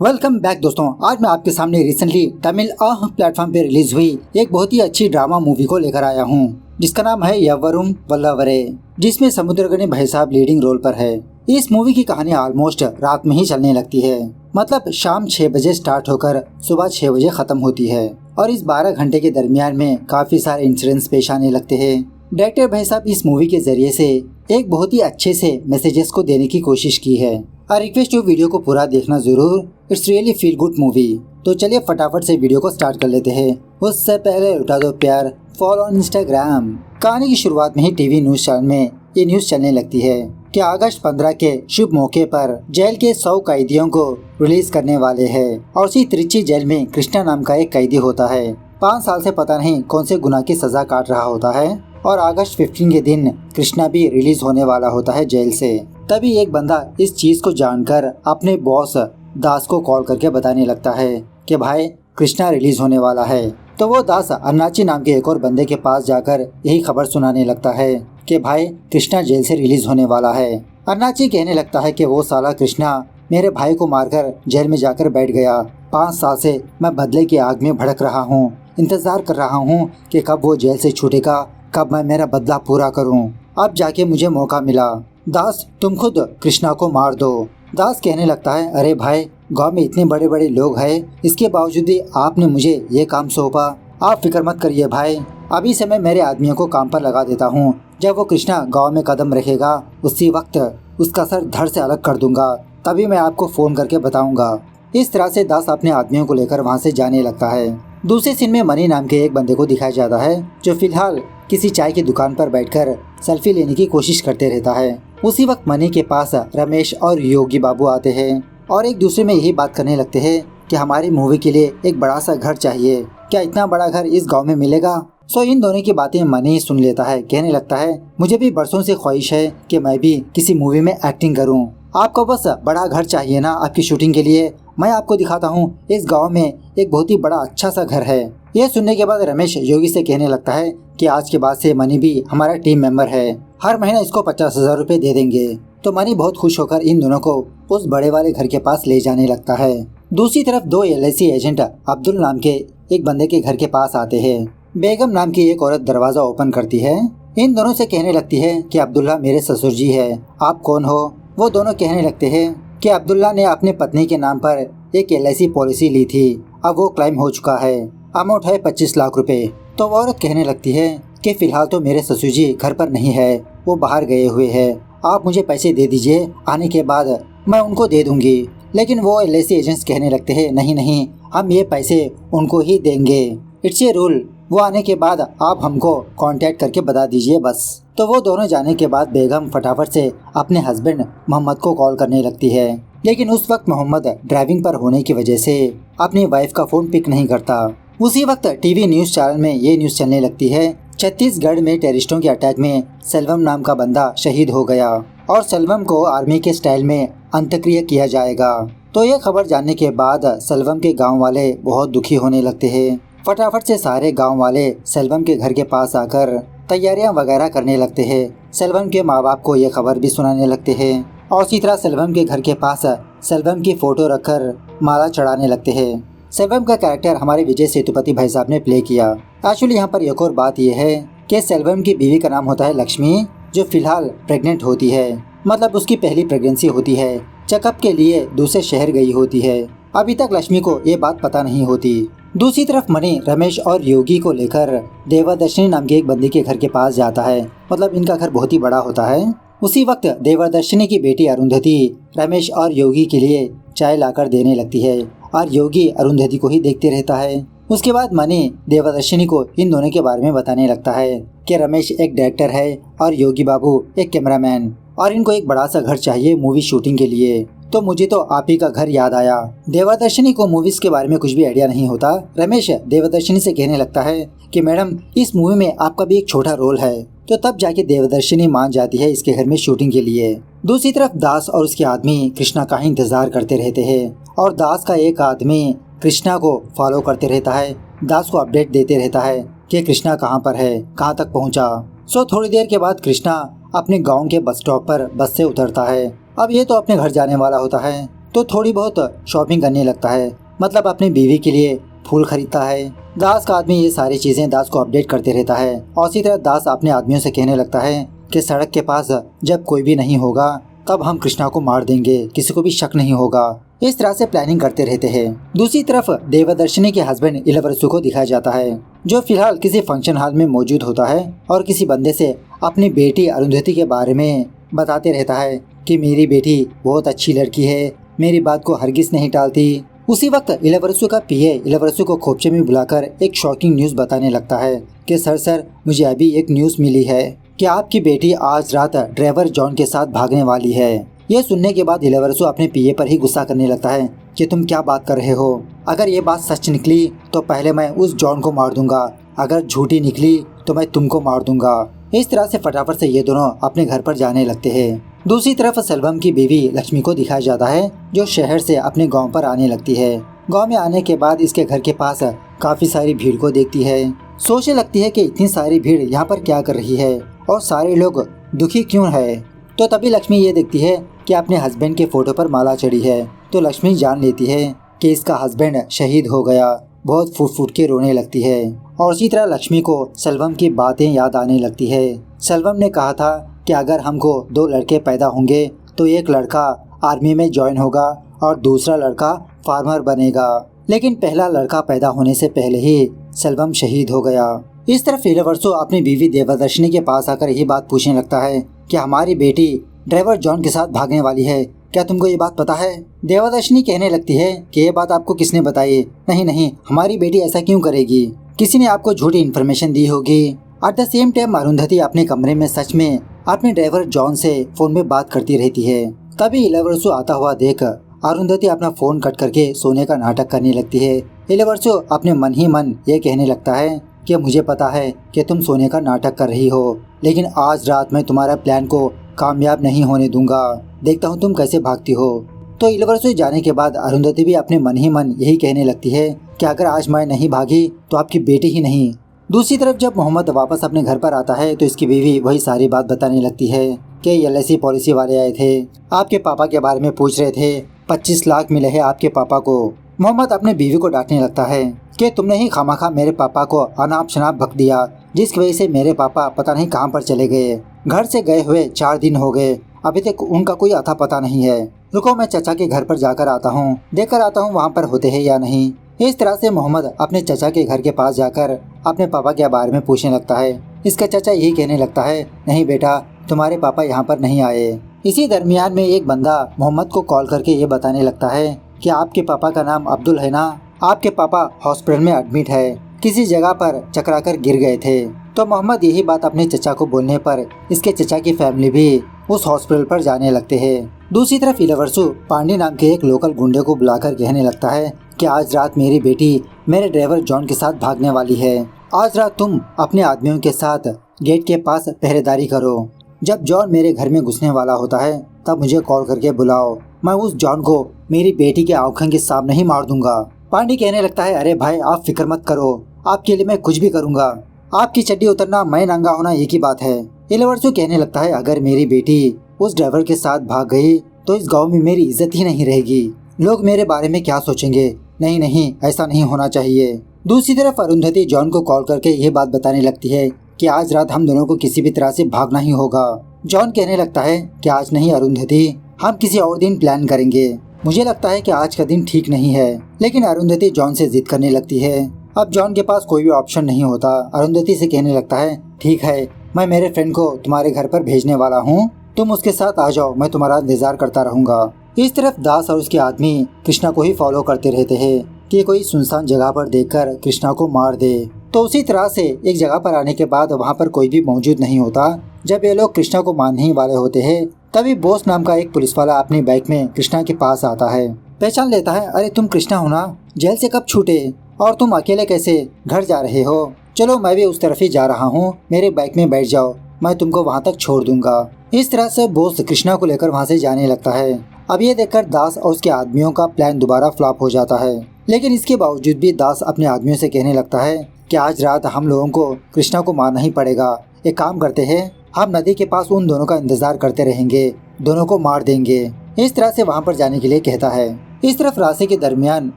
Welcome back दोस्तों। आज मैं आपके सामने रिसेंटली तमिल प्लेटफॉर्म पे रिलीज हुई एक बहुत ही अच्छी ड्रामा मूवी को लेकर आया हूँ, जिसका नाम है यव्वरुम वल्लवरे, जिसमें समुद्रगनी भाई साहब लीडिंग रोल पर है। इस मूवी की कहानी ऑलमोस्ट रात में ही चलने लगती है, मतलब शाम 6 बजे स्टार्ट होकर सुबह 6 बजे खत्म होती है और इस 12 घंटे के दरमियान में काफी सारे इंसिडेंट्स पेश आने लगते हैं। डायरेक्टर भाई साहब इस मूवी के जरिए से एक बहुत ही अच्छे से मैसेजेस को देने की कोशिश की है। आई रिक्वेस्ट यू वीडियो को पूरा देखना जरूर, it's really feel good movie. तो चलिए फटाफट से वीडियो को स्टार्ट कर लेते हैं। उससे पहले उठा दो प्यार, फॉलो ऑन इंस्टाग्राम। कहानी की शुरुआत में ही टीवी न्यूज चैनल में ये न्यूज चलने लगती है कि अगस्त 15 के शुभ मौके पर जेल के 100 कैदियों को रिलीज करने वाले हैं और उसी त्रिची जेल में कृष्णा नाम का एक कैदी होता है। 5 साल से पता नहीं कौन से गुनाह की सजा काट रहा होता है और अगस्त 15 के दिन कृष्णा भी रिलीज होने वाला होता है जेल से। तभी एक बंदा इस चीज को जानकर अपने बॉस दास को कॉल करके बताने लगता है कि भाई कृष्णा रिलीज होने वाला है। तो वो दास अन्नाची नाम के एक और बंदे के पास जाकर यही खबर सुनाने लगता है कि भाई कृष्णा जेल से रिलीज होने वाला है। अन्नाची कहने लगता है कि वो साला कृष्णा मेरे भाई को मारकर जेल में जाकर बैठ गया। 5 साल से मैं बदले की आग में भड़क रहा हूँ, इंतजार कर रहा हूँ कि कब वो जेल से छूटेगा, कब मैं मेरा बदला पूरा करूँ। अब जाके मुझे मौका मिला। दास तुम खुद कृष्णा को मार दो। दास कहने लगता है अरे भाई गांव में इतने बड़े बड़े लोग हैं, इसके बावजूद भी आपने मुझे ये काम सौंपा। आप फिक्र मत करिए भाई, अभी से मैं मेरे आदमियों को काम पर लगा देता हूँ। जब वो कृष्णा गांव में कदम रखेगा उसी वक्त उसका सर धड़ से अलग कर दूंगा, तभी मैं आपको फोन करके बताऊंगा। इस तरह से दास अपने आदमियों को लेकर वहाँ से जाने लगता है। दूसरे सीन में मनी नाम के एक बंदे को दिखाया जाता है जो फिलहाल किसी चाय की दुकान पर बैठकर सेल्फी लेने की कोशिश करते रहता है। उसी वक्त मनी के पास रमेश और योगी बाबू आते हैं और एक दूसरे में यही बात करने लगते हैं कि हमारी मूवी के लिए एक बड़ा सा घर चाहिए, क्या इतना बड़ा घर इस गांव में मिलेगा। सो इन दोनों की बातें मनी सुन लेता है, कहने लगता है मुझे भी बरसों से ख्वाहिश है कि मैं भी किसी मूवी में एक्टिंग करूं। आपको बस बड़ा घर चाहिए ना आपकी शूटिंग के लिए, मैं आपको दिखाता हूँ इस गांव में एक बहुत ही बड़ा अच्छा सा घर है। यह सुनने के बाद रमेश योगी से कहने लगता है कि आज के बाद से मनी भी हमारा टीम मेंबर है, हर महीना इसको 50,000 रुपए दे देंगे। तो मनी बहुत खुश होकर इन दोनों को उस बड़े वाले घर के पास ले जाने लगता है। दूसरी तरफ 2 LIC एजेंट अब्दुल नाम के एक बंदे के घर के पास आते हैं। बेगम नाम की एक औरत दरवाजा ओपन करती है। इन दोनों से कहने लगती है कि अब्दुल्ला मेरे ससुर जी है, आप कौन हो। वो दोनों कहने लगते हैं कि अब्दुल्ला ने अपने पत्नी के नाम पर एक LIC पॉलिसी ली थी, अब वो क्लेम हो चुका है, अमाउंट है 25 लाख रुपए। तो वो औरत कहने लगती है कि फिलहाल तो मेरे ससुर जी घर पर नहीं है, वो बाहर गए हुए हैं, आप मुझे पैसे दे दीजिए, आने के बाद मैं उनको दे दूंगी। लेकिन वो LIC एजेंट्स कहने लगते हैं नहीं नहीं, हम ये पैसे उनको ही देंगे, इट्स ए रूल, वो आने के बाद आप हमको कांटेक्ट करके बता दीजिए बस। तो वो दोनों जाने के बाद बेगम फटाफट से अपने हस्बैंड मोहम्मद को कॉल करने लगती है, लेकिन उस वक्त मोहम्मद ड्राइविंग पर होने की वजह से अपनी वाइफ का फोन पिक नहीं करता। उसी वक्त टीवी न्यूज चैनल में ये न्यूज चलने लगती है छत्तीसगढ़ में टेररिस्टों के अटैक में सेल्वम नाम का बंदा शहीद हो गया और सेल्वम को आर्मी के स्टाइल में अंत्यक्रिया किया जाएगा। तो ये खबर जानने के बाद सेल्वम के गाँव वाले बहुत दुखी होने लगते हैं। फटाफट से सारे गाँव वाले सेल्वम के घर के पास आकर तैयारियां वगैरह करने लगते हैं। सेल्वम के माँ बाप को ये खबर भी सुनाने लगते हैं और इसी तरह सेल्वम के घर के पास सेल्वम की फोटो रखकर माला चढ़ाने लगते हैं। सेल्वम का कैरेक्टर हमारे विजय सेतुपति भाई साहब ने प्ले किया। एक्चुअली यहाँ पर एक और बात यह है कि सेल्वम की बीवी का नाम होता है लक्ष्मी, जो फिलहाल प्रेग्नेंट होती है, मतलब उसकी पहली प्रेगनेंसी होती है, चेकअप के लिए दूसरे शहर गई होती है। अभी तक लक्ष्मी को ये बात पता नहीं होती। दूसरी तरफ मणि रमेश और योगी को लेकर देवदर्शनी नाम के एक बंदी के घर के पास जाता है, मतलब इनका घर बहुत ही बड़ा होता है। उसी वक्त देवदर्शनी की बेटी अरुंधति रमेश और योगी के लिए चाय लाकर देने लगती है और योगी अरुंधति को ही देखते रहता है। उसके बाद मणि देवदर्शनी को इन दोनों के बारे में बताने लगता है कि रमेश एक डायरेक्टर है और योगी बाबू एक कैमरामैन और इनको एक बड़ा सा घर चाहिए मूवी शूटिंग के लिए। तो मुझे तो आप ही का घर याद आया। देवदर्शनी को मूवीज के बारे में कुछ भी आइडिया नहीं होता। रमेश देवदर्शनी से कहने लगता है कि मैडम इस मूवी में आपका भी एक छोटा रोल है। तो तब जाके देवदर्शनी मान जाती है इसके घर में शूटिंग के लिए। दूसरी तरफ दास और उसके आदमी कृष्णा का ही इंतजार करते रहते हैं और दास का एक आदमी कृष्णा को फॉलो करते रहता है, दास को अपडेट देते रहता है कि कृष्णा कहाँ पर है, कहाँ तक पहुँचा। सो थोड़ी देर के बाद कृष्णा अपने गाँव के बस स्टॉप पर बस से उतरता है। अब ये तो अपने घर जाने वाला होता है। तो थोड़ी बहुत शॉपिंग करने लगता है, मतलब अपनी बीवी के लिए फूल खरीदता है। दास का आदमी ये सारी चीजें दास को अपडेट करते रहता है और इसी तरह दास अपने आदमियों से कहने लगता है कि सड़क के पास जब कोई भी नहीं होगा तब हम कृष्णा को मार देंगे, किसी को भी शक नहीं होगा। इस तरह से प्लानिंग करते रहते हैं। दूसरी तरफ देवदर्शिनी के हस्बैंड इलवरसु को दिखाया जाता है, जो फिलहाल किसी फंक्शन हॉल में मौजूद होता है और किसी बंदे से अपनी बेटी अरुंधति के बारे में बताते रहता है कि मेरी बेटी बहुत अच्छी लड़की है, मेरी बात को हरगिज नहीं टालती। उसी वक्त इलवरसु का पीए इलवरसु को खोपचे में बुलाकर एक शॉकिंग न्यूज बताने लगता है कि सर मुझे अभी एक न्यूज मिली है कि आपकी बेटी आज रात ड्राइवर जॉन के साथ भागने वाली है। यह सुनने के बाद इलवरसु अपने पीए पर ही गुस्सा करने लगता है कि तुम क्या बात कर रहे हो, अगर ये बात सच निकली तो पहले मैं उस जॉन को मार दूंगा, अगर झूठी निकली तो मैं तुमको मार दूंगा। इस तरह से फटाफट से ये दोनों अपने घर पर जाने लगते हैं। दूसरी तरफ सेल्वम की बीवी लक्ष्मी को दिखाया जाता है, जो शहर से अपने गांव पर आने लगती है। गांव में आने के बाद इसके घर के पास काफी सारी भीड़ को देखती है। सोचने लगती है कि इतनी सारी भीड़ यहाँ पर क्या कर रही है और सारे लोग दुखी क्यों है। तो तभी लक्ष्मी ये देखती है कि अपने हस्बैंड के फोटो पर माला चढ़ी है, तो लक्ष्मी जान लेती है कि इसका हस्बैंड शहीद हो गया। बहुत फूट फूट के रोने लगती है और इसी तरह लक्ष्मी को सेल्वम की बातें याद आने लगती है। सेल्वम ने कहा था कि अगर हमको 2 लड़के पैदा होंगे तो एक लड़का आर्मी में ज्वाइन होगा और दूसरा लड़का फार्मर बनेगा, लेकिन पहला लड़का पैदा होने से पहले ही सेल्वम शहीद हो गया। इस तरफ इलवरसु अपनी बीवी देवदर्शिनी के पास आकर यही बात पूछने लगता है कि हमारी बेटी ड्राइवर जॉन के साथ भागने वाली है, क्या तुमको ये बात पता है? देवदर्शिनी कहने लगती है कि ये बात आपको किसने बताई? नहीं, हमारी बेटी ऐसा क्यों करेगी, किसी ने आपको झूठी इन्फॉर्मेशन दी होगी। At the same time Arundhati अपने कमरे में सच में अपने ड्राइवर जॉन से फोन में बात करती रहती है। तभी इलवरसु आता हुआ देख अरुंधति अपना फोन कट करके सोने का नाटक करने लगती है। इलवरसु अपने मन ही मन ये कहने लगता है कि मुझे पता है कि तुम सोने का नाटक कर रही हो, लेकिन आज रात मैं तुम्हारा प्लान को कामयाब नहीं होने दूंगा, देखता हूँ तुम कैसे भागती हो। तो इलवरसु जाने के बाद अरुंधति भी अपने मन ही मन यही कहने लगती है कि अगर आज मैं नहीं भागी तो आपकी बेटी ही नहीं। दूसरी तरफ जब मोहम्मद वापस अपने घर पर आता है तो इसकी बीवी वही सारी बात बताने लगती है कि LIC पॉलिसी वाले आए थे, आपके पापा के बारे में पूछ रहे थे, 25 लाख मिले हैं आपके पापा को। मोहम्मद अपने बीवी को डांटने लगता है कि तुमने ही खामाखा मेरे पापा को अनाप शनाप भक दिया, जिसकी वजह से मेरे पापा पता नहीं कहां पर चले गए। घर से गए हुए 4 दिन हो गए, अभी तक उनका कोई अता पता नहीं है। रुको मैं चचा के घर पर जाकर आता हूँ, देखकर आता हूँ वहाँ पर होते हैं या नहीं। इस तरह से मोहम्मद अपने चचा के घर के पास जाकर अपने पापा के बारे में पूछने लगता है। इसका चचा यही कहने लगता है, नहीं बेटा तुम्हारे पापा यहाँ पर नहीं आए। इसी दरमियान में एक बंदा मोहम्मद को कॉल करके ये बताने लगता है कि आपके पापा का नाम अब्दुल है ना, आपके पापा हॉस्पिटल में एडमिट है, किसी जगह पर चकराकर गिर गए थे। तो मोहम्मद यही बात अपने चचा को बोलने पर इसके चचा की फैमिली भी उस हॉस्पिटल पर जाने लगते हैं। दूसरी तरफ इलवरसु पांडे नाम के एक लोकल गुंडे को बुलाकर कहने लगता है कि आज रात मेरी बेटी मेरे ड्राइवर जॉन के साथ भागने वाली है, आज रात तुम अपने आदमियों के साथ गेट के पास पहरेदारी करो, जब जॉन मेरे घर में घुसने वाला होता है तब मुझे कॉल करके बुलाओ, मैं उस जॉन को मेरी बेटी के आंखों के सामने ही मार दूंगा। पांडे कहने लगता है, अरे भाई आप फिक्र मत करो, आपके लिए मैं कुछ भी करूंगा, आपकी चड्डी उतरना मैं नंगा होना एक ही बात है। इलवरसु कहने लगता है, अगर मेरी बेटी उस ड्राइवर के साथ भाग गई तो इस गांव में मेरी इज्जत ही नहीं रहेगी, लोग मेरे बारे में क्या सोचेंगे, नहीं ऐसा नहीं होना चाहिए। दूसरी तरफ अरुंधति जॉन को कॉल करके ये बात बताने लगती है कि आज रात हम दोनों को किसी भी तरह से भागना ही होगा। जॉन कहने लगता है कि आज नहीं अरुंधति, हम किसी और दिन प्लान करेंगे, मुझे लगता है कि आज का दिन ठीक नहीं है। लेकिन अरुंधति जॉन से जिद करने लगती है। अब जॉन के पास कोई भी ऑप्शन नहीं होता। अरुंधति से कहने लगता है, ठीक है मैं मेरे फ्रेंड को तुम्हारे घर पर भेजने वाला हूँ, तुम उसके साथ आ जाओ, मैं तुम्हारा इंतजार करता रहूंगा। इस तरफ दास और उसके आदमी कृष्णा को ही फॉलो करते रहते हैं कि कोई सुनसान जगह पर देखकर कृष्णा को मार दे। तो उसी तरह से एक जगह पर आने के बाद वहाँ पर कोई भी मौजूद नहीं होता। जब ये लोग कृष्णा को मारने ही वाले होते हैं तभी बोस नाम का एक पुलिस वाला अपनी बाइक में कृष्णा के पास आता है, पहचान लेता है, अरे तुम कृष्णा हो ना, जेल से कब छूटे और तुम अकेले कैसे घर जा रहे हो, चलो मैं भी उस तरफ ही जा रहा हूँ, मेरे बाइक में बैठ जाओ, मैं तुमको वहाँ तक छोड़ दूंगा। इस तरह से बोस कृष्णा को लेकर वहाँ से जाने लगता है। अब ये देखकर दास और उसके आदमियों का प्लान दोबारा फ्लॉप हो जाता है, लेकिन इसके बावजूद भी दास अपने आदमियों से कहने लगता है कि आज रात हम लोगों को कृष्णा को मारना ही पड़ेगा। एक काम करते हैं, हम नदी के पास उन दोनों का इंतजार करते रहेंगे, दोनों को मार देंगे। इस तरह से वहाँ पर जाने के लिए कहता है। इस तरफ रास्ते के दरमियान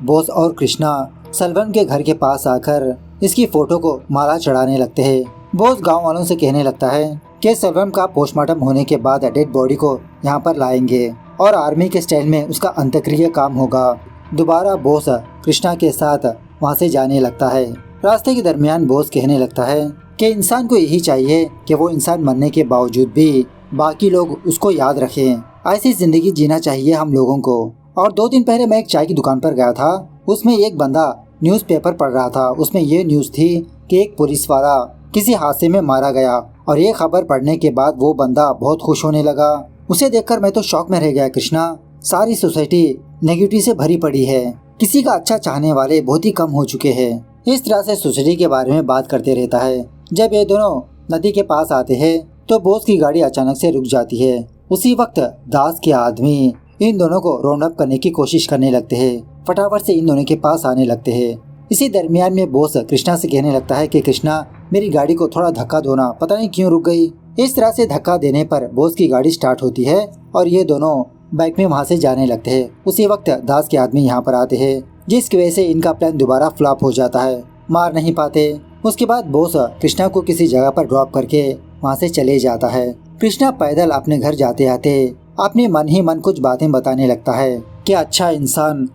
बोस और कृष्णा सलवन के घर के पास आकर इसकी फोटो को माला चढ़ाने लगते हैं। बोस गांव वालों से कहने लगता है कि सलवन का पोस्टमार्टम होने के बाद डेड बॉडी को यहाँ पर लाएंगे और आर्मी के स्टाइल में उसका अंत्यक्रिया काम होगा। दोबारा बोस कृष्णा के साथ वहाँ से जाने लगता है। रास्ते के दरमियान बोस कहने लगता है कि इंसान को यही चाहिए कि वो इंसान मरने के बावजूद भी बाकी लोग उसको याद रखें। ऐसी जिंदगी जीना चाहिए हम लोगों को। और 2 दिन पहले मैं एक चाय की दुकान पर गया था, उसमें एक बंदा न्यूज़पेपर पढ़ रहा था। उसमें ये न्यूज़ थी कि एक पुलिस वाला किसी हादसे में मारा गया और ये खबर पढ़ने के बाद वो बंदा बहुत खुश होने लगा। उसे देखकर मैं तो शॉक में रह गया। कृष्णा, सारी सोसाइटी नेगेटिव से भरी पड़ी है, किसी का अच्छा चाहने वाले बहुत ही कम हो चुके हैं। इस तरह से सोसाइटी के बारे में बात करते रहता है। जब ये दोनों नदी के पास आते हैं तो बोस की गाड़ी अचानक से रुक जाती है। उसी वक्त दास के आदमी इन दोनों को राउंड अप करने की कोशिश करने लगते हैं। फटाफट से इन दोनों के पास आने लगते हैं। इसी दरमियान में बोस कृष्णा से कहने लगता है कि कृष्णा, मेरी गाड़ी को थोड़ा धक्का दो ना, पता नहीं क्यों रुक गई। इस तरह से धक्का देने पर बोस की गाड़ी स्टार्ट होती है और ये दोनों बाइक में वहाँ से जाने लगते हैं। उसी वक्त दास के आदमी यहाँ पर आते हैं, जिसकी वजह से इनका प्लान दोबारा फ्लॉप हो जाता है, मार नहीं पाते। उसके बाद बोस कृष्णा को किसी जगह पर ड्रॉप करके वहाँ से चले जाता है। कृष्णा पैदल अपने घर जाते आते अपने मन ही मन कुछ बातें बताने लगता है कि अच्छा इंसान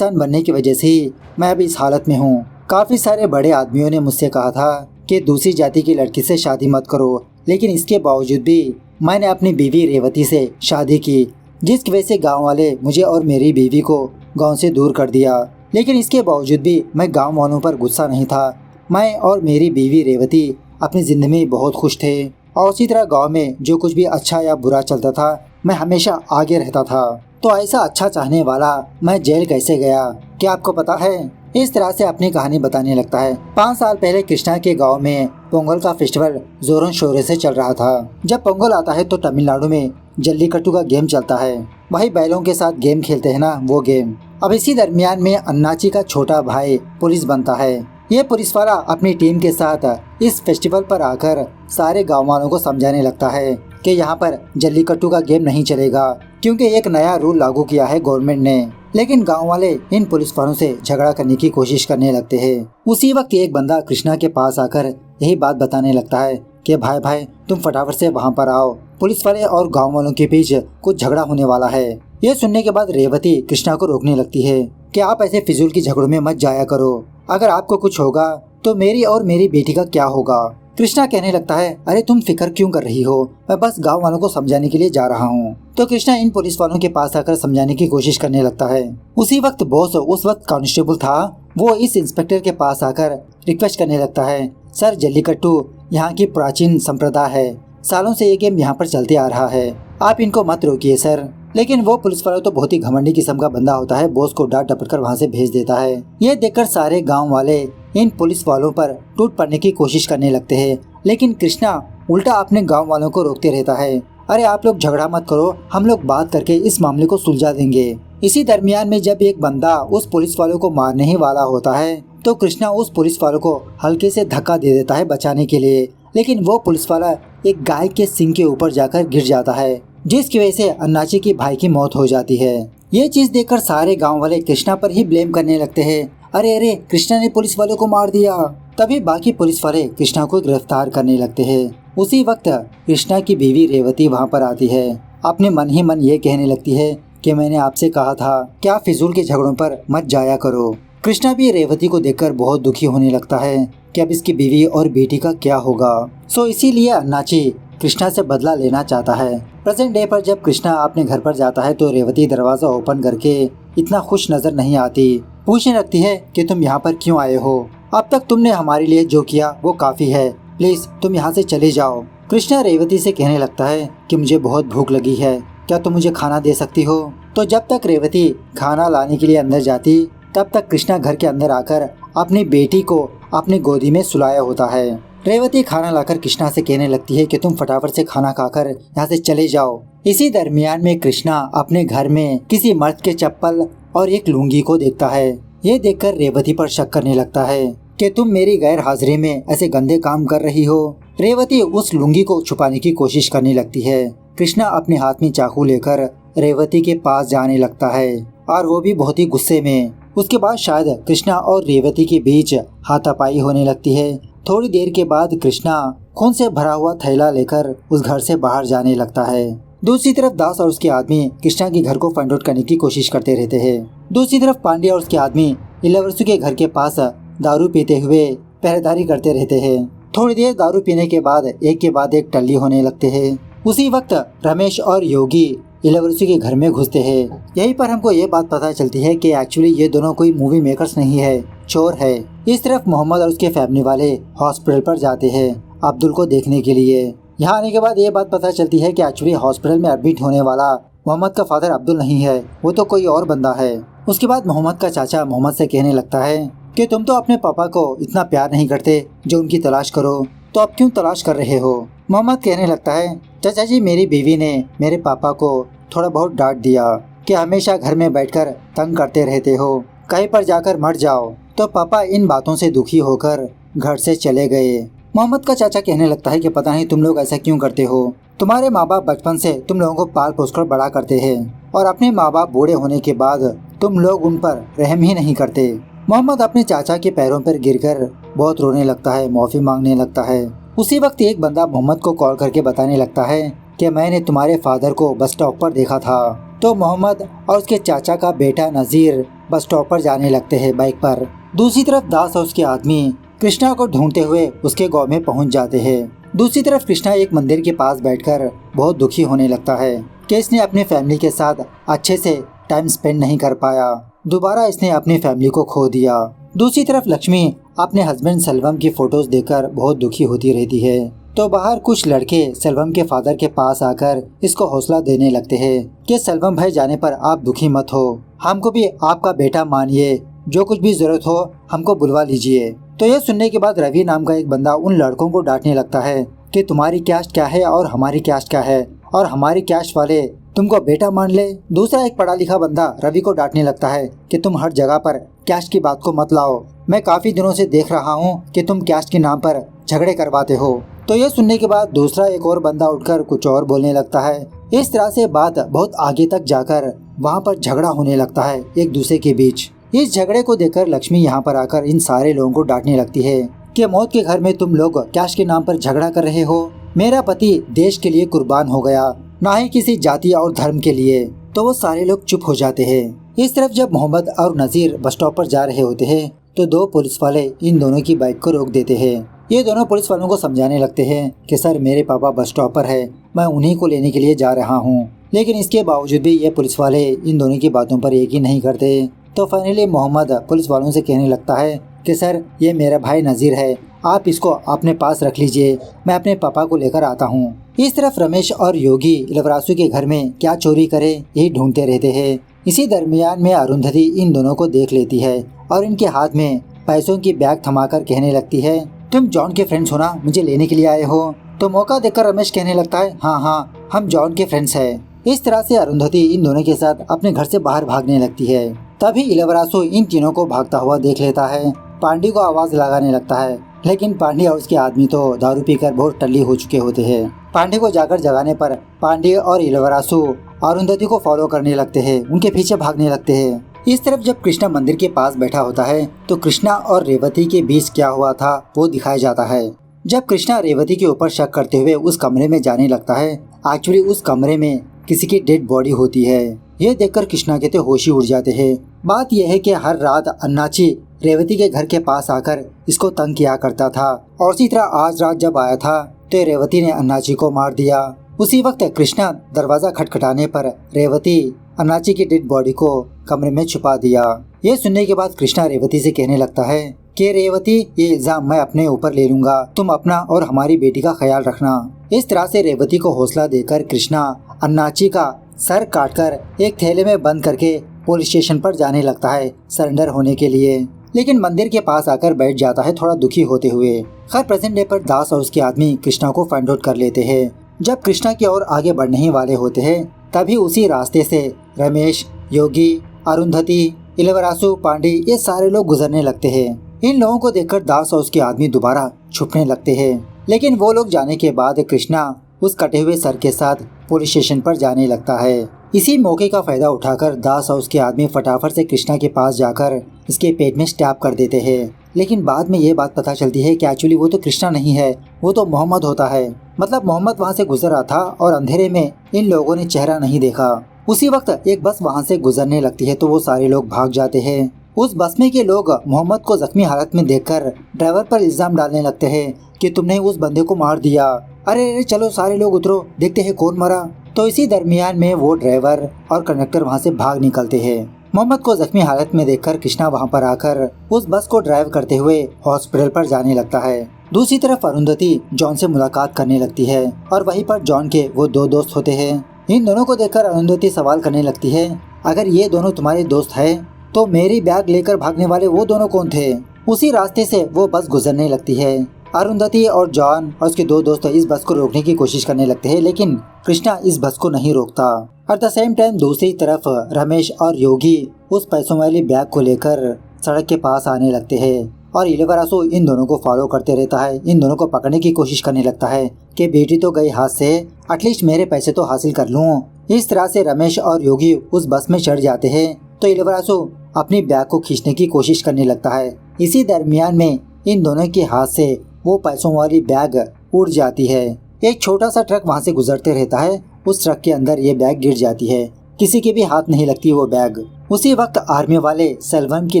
बनने की वजह से ही मैं अभी इस हालत में हूँ। काफी सारे बड़े आदमियों ने मुझसे कहा था कि दूसरी जाति की लड़की से शादी मत करो, लेकिन इसके बावजूद भी मैंने अपनी बीवी रेवती से शादी की, जिसकी वजह से गाँव वाले मुझे और मेरी बीवी को गाँव से दूर कर दिया। लेकिन इसके बावजूद भी मैं गाँव वालों पर गुस्सा नहीं था। मैं और मेरी बीवी रेवती अपनी जिंदगी में बहुत खुश थे और उसी तरह गांव में जो कुछ भी अच्छा या बुरा चलता था मैं हमेशा आगे रहता था। तो ऐसा अच्छा चाहने वाला मैं जेल कैसे गया, क्या आपको पता है? इस तरह से अपनी कहानी बताने लगता है। 5 साल पहले कृष्णा के गांव में पोंगल का फेस्टिवल जोरों शोरों से चल रहा था। जब पोंगल आता है तो तमिलनाडु में जल्लीकट्टू का गेम चलता है। वही बैलों के साथ गेम खेलते हैं ना, वो गेम। अब इसी दरमियान में अन्नाची का छोटा भाई पुलिस बनता है। ये पुलिस वाला अपनी टीम के साथ इस फेस्टिवल पर आकर सारे गाँव वालों को समझाने लगता है कि यहाँ पर जल्लीकट्टू का गेम नहीं चलेगा, क्योंकि एक नया रूल लागू किया है गवर्नमेंट ने। लेकिन गांव वाले इन पुलिस वालों से झगड़ा करने की कोशिश करने लगते हैं। उसी वक्त एक बंदा कृष्णा के पास आकर यही बात बताने लगता है कि भाई तुम फटाफट से वहाँ पर आओ, पुलिस वाले और गांव वालों के बीच कुछ झगड़ा होने वाला है। ये सुनने के बाद रेवती कृष्णा को रोकने लगती है कि आप ऐसे फिजूल की झगड़ों में मत जाया करो, अगर आपको कुछ होगा तो मेरी और मेरी बेटी का क्या होगा। कृष्णा कहने लगता है, अरे तुम फिक्र क्यों कर रही हो, मैं बस गांव वालों को समझाने के लिए जा रहा हूँ। तो कृष्णा इन पुलिस वालों के पास आकर समझाने की कोशिश करने लगता है। उसी वक्त बॉस उस वक्त कांस्टेबल था, वो इस इंस्पेक्टर के पास आकर रिक्वेस्ट करने लगता है, सर जल्लीकट्टू यहाँ की प्राचीन संप्रदाय है, सालों से ये गेम यहाँ पर चलते आ रहा है, आप इनको मत रोकिए सर। लेकिन वो पुलिस वाला तो बहुत ही घमंडी किस्म का बंदा होता है, बॉस को डांट डपट कर वहाँ से भेज देता है। ये देखकर सारे गांव वाले इन पुलिस वालों पर टूट पड़ने की कोशिश करने लगते हैं, लेकिन कृष्णा उल्टा अपने गांव वालों को रोकते रहता है, अरे आप लोग झगड़ा मत करो, हम लोग बात करके इस मामले को सुलझा देंगे। इसी दरमियान में जब एक बंदा उस पुलिस वालों को मारने ही वाला होता है तो कृष्णा उस पुलिस वालों को हल्के से धक्का दे देता है बचाने के लिए, लेकिन वो पुलिस वाला एक गाय के सिंग के ऊपर जाकर गिर जाता है, जिसकी वजह से अन्नाची की भाई की मौत हो जाती है। ये चीज देखकर सारे गांव वाले कृष्णा पर ही ब्लेम करने लगते हैं, अरे कृष्णा ने पुलिस वालों को मार दिया। तभी बाकी पुलिस वाले कृष्णा को गिरफ्तार करने लगते हैं। उसी वक्त कृष्णा की बीवी रेवती वहाँ पर आती है। अपने मन ही मन ये कहने लगती है कि मैंने आपसे कहा था कि आप फिजूल के झगड़ों पर मत जाया करो। कृष्णा भी रेवती को देखकर बहुत दुखी होने लगता है कि अब इसकी बीवी और बेटी का क्या होगा। सो इसीलिए अन्नाची कृष्णा से बदला लेना चाहता है। प्रेजेंट डे पर जब कृष्णा अपने घर पर जाता है तो रेवती दरवाजा ओपन करके इतना खुश नजर नहीं आती। पूछने लगती है कि तुम यहाँ पर क्यों आए हो, अब तक तुमने हमारे लिए जो किया वो काफी है, प्लीज तुम यहाँ से चले जाओ। कृष्णा रेवती से कहने लगता है कि मुझे बहुत भूख लगी है, क्या तुम मुझे खाना दे सकती हो। तो जब तक रेवती खाना लाने के लिए अंदर जाती तब तक कृष्णा घर के अंदर आकर अपनी बेटी को अपनी गोदी में सुलाया होता है। रेवती खाना लाकर कृष्णा से कहने लगती है कि तुम फटाफट से खाना खाकर यहाँ से चले जाओ। इसी दरमियान में कृष्णा अपने घर में किसी मर्द के चप्पल और एक लुंगी को देखता है। ये देखकर रेवती पर शक करने लगता है कि तुम मेरी गैर हाजिरी में ऐसे गंदे काम कर रही हो। रेवती उस लुंगी को छुपाने की कोशिश करने लगती है। कृष्णा अपने हाथ में चाकू लेकर रेवती के पास जाने लगता है और वो भी बहुत ही गुस्से में। उसके बाद शायद कृष्णा और रेवती के बीच हाथापाई होने लगती है। थोड़ी देर के बाद कृष्णा खून से भरा हुआ थैला लेकर उस घर से बाहर जाने लगता है। दूसरी तरफ दास और उसके आदमी कृष्णा के घर को फाइंड आउट करने की कोशिश करते रहते हैं। दूसरी तरफ पांडे और उसके आदमी इलावरसु के घर के पास दारू पीते हुए पहरेदारी करते रहते हैं। थोड़ी देर दारू पीने के बाद एक के बाद एक टल्ली होने लगते हैं। उसी वक्त रमेश और योगी इलावरसु के घर में घुसते हैं। यहीं पर हमको ये बात पता चलती है कि एक्चुअली ये दोनों कोई मूवी मेकर्स नहीं है, चोर है। इस तरफ मोहम्मद और उसके फैमिली वाले हॉस्पिटल पर जाते हैं अब्दुल को देखने के लिए। यहाँ आने के बाद ये बात पता चलती है कि एक्चुअली हॉस्पिटल में एडमिट होने वाला मोहम्मद का फादर अब्दुल नहीं है, वो तो कोई और बंदा है। उसके बाद मोहम्मद का चाचा मोहम्मद से कहने लगता है कि तुम तो अपने पापा को इतना प्यार नहीं करते जो उनकी तलाश करो, तो अब क्यों तलाश कर रहे हो। मोहम्मद कहने लगता है चाचा जी, मेरी बीवी ने मेरे पापा को थोड़ा बहुत डांट दिया कि हमेशा घर में बैठकर तंग करते रहते हो, कहीं पर जाकर मर जाओ। तो पापा इन बातों से दुखी होकर घर से चले गए। मोहम्मद का चाचा कहने लगता है कि पता नहीं तुम लोग ऐसा क्यों करते हो, तुम्हारे माँ बाप बचपन से तुम लोगों को पाल पोस कर बड़ा करते हैं और अपने माँ बाप बूढ़े होने के बाद तुम लोग उन पर रहम ही नहीं करते। मोहम्मद अपने चाचा के पैरों पर गिरकर बहुत रोने लगता है, माफी मांगने लगता है। उसी वक्त एक बंदा मोहम्मद को कॉल करके बताने लगता है कि मैंने तुम्हारे फादर को बस स्टॉप पर देखा था। तो मोहम्मद और उसके चाचा का बेटा नजीर बस स्टॉप पर जाने लगते हैं बाइक पर। दूसरी तरफ दास और उसके आदमी कृष्णा को ढूंढते हुए उसके गांव में पहुंच जाते हैं। दूसरी तरफ कृष्णा एक मंदिर के पास बैठकर बहुत दुखी होने लगता है कि इसने अपने फैमिली के साथ अच्छे से टाइम स्पेंड नहीं कर पाया, दोबारा इसने अपनी फैमिली को खो दिया। दूसरी तरफ लक्ष्मी अपने हस्बैंड सेल्वम की फोटोज देखकर बहुत दुखी होती रहती है। तो बाहर कुछ लड़के सेल्वम के फादर के पास आकर इसको हौसला देने लगते हैं कि सेल्वम भाई जाने पर आप दुखी मत हो, हमको भी आपका बेटा मानिए, जो कुछ भी जरूरत हो हमको बुलवा लीजिए। तो यह सुनने के बाद रवि नाम का एक बंदा उन लड़कों को डांटने लगता है कि तुम्हारी कैस्ट क्या है और हमारी कैस्ट क्या है, और हमारी कैस्ट वाले तुमको बेटा मान ले। दूसरा एक पढ़ा लिखा बंदा रवि को डांटने लगता है कि तुम हर जगह पर कैस्ट की बात को मत लाओ, मैं काफी दिनों से देख रहा हूँ कि तुम कैस्ट के नाम पर झगड़े करवाते हो। तो ये सुनने के बाद दूसरा एक और बंदा उठकर कुछ और बोलने लगता है। इस तरह से बात बहुत आगे तक जाकर वहाँ पर झगड़ा होने लगता है एक दूसरे के बीच। इस झगड़े को देखकर लक्ष्मी यहाँ पर आकर इन सारे लोगों को डांटने लगती है कि मौत के घर में तुम लोग कैस्ट के नाम पर झगड़ा कर रहे हो, मेरा पति देश के लिए कुर्बान हो गया, ना ही किसी जाति और धर्म के लिए। तो वो सारे लोग चुप हो जाते हैं। इस तरफ जब मोहम्मद और नजीर बस स्टॉप पर जा रहे होते हैं तो दो पुलिस वाले इन दोनों की बाइक को रोक देते हैं। ये दोनों पुलिस वालों को समझाने लगते हैं कि सर मेरे पापा बस स्टॉप पर है, मैं उन्हीं को लेने के लिए जा रहा हूँ। लेकिन इसके बावजूद भी ये पुलिस वाले इन दोनों की बातों पर यकीन नहीं करते। तो फाइनली मोहम्मद पुलिस वालों से कहने लगता है कि सर ये मेरा भाई नजीर है, आप इसको अपने पास रख लीजिए, मैं अपने पापा को लेकर आता हूँ। इस तरफ रमेश और योगी इलावरसु के घर में क्या चोरी करे यही ढूंढते रहते हैं। इसी दरमियान में अरुंधति इन दोनों को देख लेती है और इनके हाथ में पैसों की बैग थमाकर कहने लगती है तुम जॉन के फ्रेंड्स हो ना, मुझे लेने के लिए आए हो। तो मौका देखकर रमेश कहने लगता है हाँ हम जॉन के फ्रेंड्स हैं। इस तरह से अरुंधति इन दोनों के साथ अपने घर से बाहर भागने लगती है। तभी इलावरसु इन तीनों को भागता हुआ देख लेता है, पांडे को आवाज लगाने लगता है, लेकिन पांडे और उसके आदमी तो दारू पीकर बहुत टल्ली हो चुके होते हैं। पांडे को जाकर जगाने पर पांडे और इलावरसु अरुंधति को फॉलो करने लगते हैं, उनके पीछे भागने लगते हैं। इस तरफ जब कृष्णा मंदिर के पास बैठा होता है तो कृष्णा और रेवती के बीच क्या हुआ था वो दिखाया जाता है। जब कृष्णा रेवती के ऊपर शक करते हुए उस कमरे में जाने लगता है, एक्चुअली उस कमरे में किसी की डेड बॉडी होती है। ये देखकर कृष्णा के तो होश ही उड़ जाते हैं। बात यह है कि हर रात अन्नाची रेवती के घर के पास आकर इसको तंग किया करता था, और इसी तरह आज रात जब आया था तो रेवती ने अन्नाची को मार दिया। उसी वक्त कृष्णा दरवाजा खटखटाने पर रेवती अन्नाची की डेड बॉडी को कमरे में छुपा दिया। ये सुनने के बाद कृष्णा रेवती से कहने लगता है कि रेवती ये इल्जाम मैं अपने ऊपर ले लूंगा, तुम अपना और हमारी बेटी का ख्याल रखना। इस तरह से रेवती को हौसला देकर कृष्णा अन्नाची का सर काटकर एक थैले में बंद करके पुलिस स्टेशन पर जाने लगता है सरेंडर होने के लिए, लेकिन मंदिर के पास आकर बैठ जाता है थोड़ा दुखी होते हुए। खैर प्रेजेंट डे पर दास और उसके आदमी कृष्णा को फाइंड आउट कर लेते हैं। जब कृष्णा की ओर आगे बढ़ने ही वाले होते हैं तभी उसी रास्ते से रमेश, योगी, अरुंधति, इलावरसु, पांडे ये सारे लोग गुजरने लगते हैं। इन लोगों को देखकर दास और उसके आदमी दोबारा छुपने लगते हैं, लेकिन वो लोग जाने के बाद कृष्णा उस कटे हुए सर के साथ पुलिस स्टेशन पर जाने लगता है। इसी मौके का फायदा उठाकर दास और उसके आदमी फटाफट से कृष्णा के पास जाकर इसके पेट में स्टैब कर देते हैं। लेकिन बाद में ये बात पता चलती है कि एक्चुअली वो तो कृष्णा नहीं है, वो तो मोहम्मद होता है। मतलब मोहम्मद वहाँ से गुजर रहा था और अंधेरे में इन लोगों ने चेहरा नहीं देखा। उसी वक्त एक बस वहाँ से गुजरने लगती है तो वो सारे लोग भाग जाते हैं। उस बस में के लोग मोहम्मद को जख्मी हालत में देखकर ड्राइवर पर इल्जाम डालने लगते हैं कि तुमने उस बंदे को मार दिया। अरे चलो सारे लोग उतरो, देखते हैं कौन मरा। तो इसी दरमियान में वो ड्राइवर और कंडक्टर वहाँ से भाग निकलते हैं। मोहम्मद को जख्मी हालत में देखकर कृष्णा वहाँ पर आकर उस बस को ड्राइव करते हुए हॉस्पिटल पर जाने लगता है। दूसरी तरफ अरुंधति जॉन से मुलाकात करने लगती है और वहीं पर जॉन के वो दो दोस्त होते हैं। इन दोनों को देखकर अरुंधति सवाल करने लगती है, अगर ये दोनों तुम्हारे दोस्त है तो मेरी बैग लेकर भागने वाले वो दोनों कौन थे। उसी रास्ते से वो बस गुजरने लगती है। अरुंधति और जॉन और उसके दो दोस्त इस बस को रोकने की कोशिश करने लगते हैं, लेकिन कृष्णा इस बस को नहीं रोकता। एट द सेम टाइम दूसरी तरफ रमेश और योगी उस पैसों वाली बैग को लेकर सड़क के पास आने लगते हैं और इलवरासु इन दोनों को फॉलो करते रहता है। इन दोनों को पकड़ने की कोशिश करने लगता है कि बेटी तो गई हाथ से, एटलीस्ट मेरे पैसे तो हासिल कर लूं। इस तरह से रमेश और योगी उस बस में चढ़ जाते हैं तो इलवरासु अपनी बैग को खींचने की कोशिश करने लगता है। इसी दरमियान में इन दोनों के हाथ से वो पैसों वाली बैग उड़ जाती है। एक छोटा सा ट्रक वहाँ से गुजरते रहता है, उस ट्रक के अंदर ये बैग गिर जाती है। किसी के भी हाथ नहीं लगती वो बैग। उसी वक्त आर्मी वाले सेल्वम की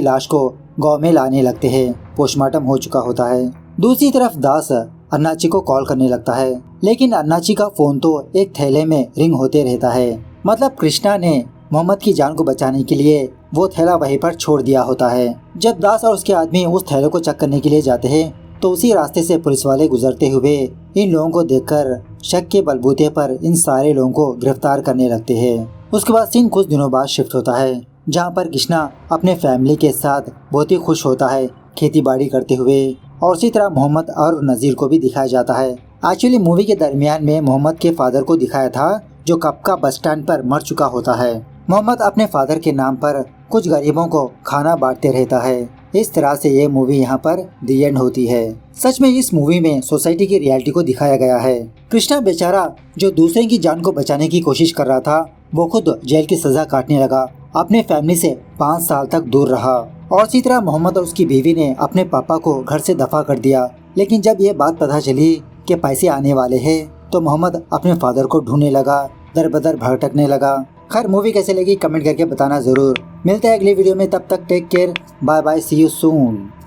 लाश को गांव में लाने लगते हैं, पोस्टमार्टम हो चुका होता है। दूसरी तरफ दास अन्नाची को कॉल करने लगता है, लेकिन अन्नाची का फोन तो एक थैले में रिंग होते रहता है। मतलब कृष्णा ने मोहम्मद की जान को बचाने के लिए वो थैला वहीं पर छोड़ दिया होता है। जब दास और उसके आदमी उस थैले को चेक करने के लिए जाते हैं तो उसी रास्ते से पुलिस वाले गुजरते हुए इन लोगों को देखकर शक के बलबूते पर इन सारे लोगों को गिरफ्तार करने लगते हैं। उसके बाद सीन कुछ दिनों बाद शिफ्ट होता है, जहाँ पर कृष्णा अपने फैमिली के साथ बहुत ही खुश होता है खेती बाड़ी करते हुए। और उसी तरह मोहम्मद और नज़ीर को भी दिखाया जाता है। एक्चुअली मूवी के दरमियान में मोहम्मद के फादर को दिखाया था जो कब का बस स्टैंड पर मर चुका होता है। मोहम्मद अपने फादर के नाम पर कुछ गरीबों को खाना बांटते रहता है। इस तरह से ये मूवी यहाँ पर दी एंड होती है। सच में इस मूवी में सोसाइटी की रियलिटी को दिखाया गया है। कृष्णा बेचारा जो दूसरे की जान को बचाने की कोशिश कर रहा था वो खुद जेल की सजा काटने लगा, अपने फैमिली से 5 साल तक दूर रहा। और इसी तरह मोहम्मद और उसकी बीवी ने अपने पापा को घर से दफा कर दिया। लेकिन जब ये बात पता चली कि पैसे आने वाले हैं तो मोहम्मद अपने फादर को ढूंढने लगा, दर बदर भटकने लगा। खैर मूवी कैसे लगी कमेंट करके बताना जरूर। मिलते हैं अगली वीडियो में, तब तक take care, bye bye, see you soon.